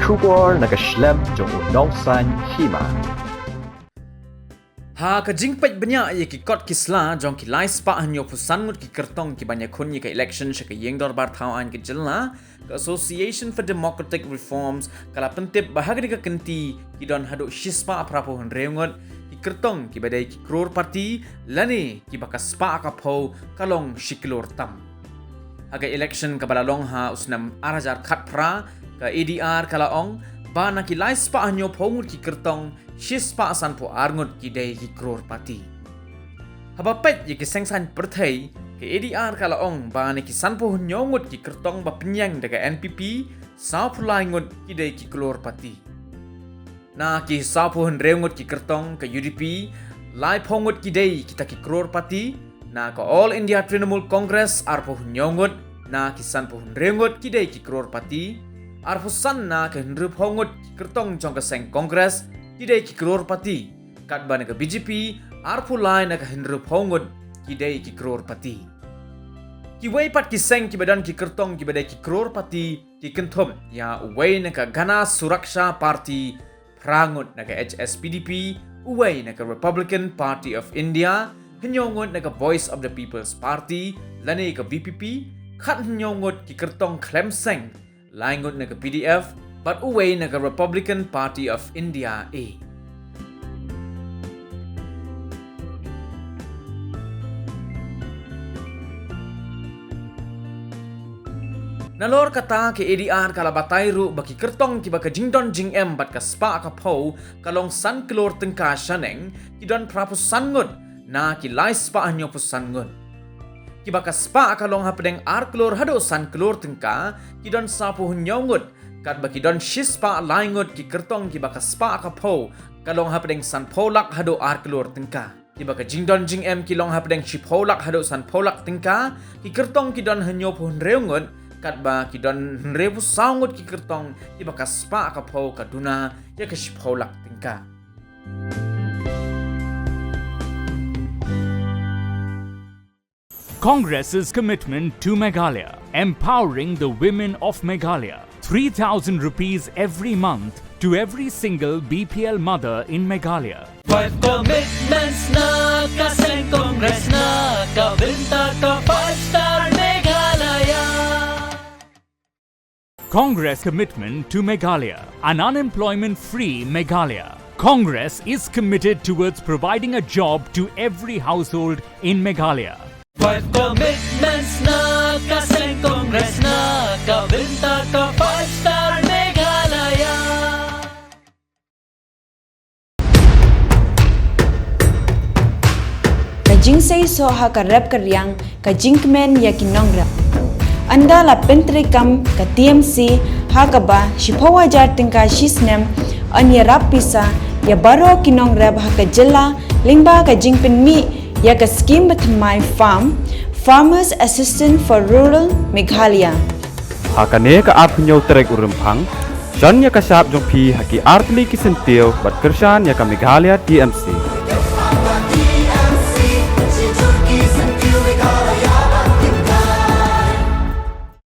Kubor nag-slem jong unongsan Hima. Ha ka jingpet banyak ye ki kot kisla jong ki lai spa hanyo pusan mut ki kertong ki banyak kun ye ka election sha ka yengdor bar thawaan ki jilna ka Association for Democratic Reforms kala pentip bahagi ka kenti ki don hadu shispa aprapo hun reungot ki kertong ki badai ki Crorepati lani ki bakas spa ka pho kalong shiklor tam haga election ka balalong ha usnam arajar khatpra ka ADR kala ong ba na ki lai spa hanyo phongut ki kertong shispa asan po arngot ki day ki Crorepati. Habapet ye ki sengsan perthai ke ADR kala ong ba ne ki sanpo nyongut ki kertong ba penyang daga NPP sa pulai ngut ki day ki Crorepati. Na ki sa po reungut ki kertong ke UDP lai phongut ki day kita ki Crorepati na ka All India Trinamool Congress arpo nyongut na ki sanpo reungut ki day ki Crorepati arpo san na ke hndrup hongut ki kertong jong ka seng Congress kidai ki Crorepati kat ba naga BJP arpu lai naga hindru phongut kidai ki Crorepati ki wei pat ki seng ki badan ki kertong ki badai ki Crorepati ki kenthom ya wei naga Gana Suraksha Party prangut naga HSPDP wei naga Republican Party of India hnyongut naga Voice of the People's Party lani ka VPP khat hnyongut ki kertong Clemseng laingut naga PDF but uway naga Republican Party of India A. Nalor kata ke ADR kala batay ru baki kertong ki baka jingdon jing em bat ka spa ka po kalong san kelor tengka shaneng ki don prapus sangut na ki lai spa hanyo pus sangut. Ki baka spa kalong hapedeng ar kelor hado san kelor tengka ki don sapu hunyongut kat baki don shispa laingut ki kertong ki baka spa ka po kalong hapedeng san polak hado ar kelor tengka ki baka jingdon jing em ki long hapedeng shipolak hado san polak tengka ki kertong ki don hanyo pun reungut kat ba ki don rebu saungut ki kertong ki baka spa ka po kaduna ya ka shipolak tengka. Congress's commitment to Meghalaya, empowering the women of Meghalaya. 3,000 rupees every month to every single BPL mother in Meghalaya. 5 commitments na kaseng Congress na kabinta ka 5-star Meghalaya. Congress commitment to Meghalaya, an unemployment-free Meghalaya. Congress is committed towards providing a job to every household in Meghalaya. 5 commitments na kaseng Congress na kabinta ka 5-star Meghalaya. Kajing say so ha ka rap karyang kajing men ya kinong rap. Anda la pentre kam ka TMC ha ka ba shipawa jar tingka shisnem anya rap pisa ya baro kinong rap ha ka jela lingba kajing pen mi ya ka scheme batmai farm Farmers Assistant for Rural Meghalaya. Hakane ka apnyo trek urumphang John ya kasap jong phi haki artli ki sentil bat kershan ya ka Meghalaya TMC.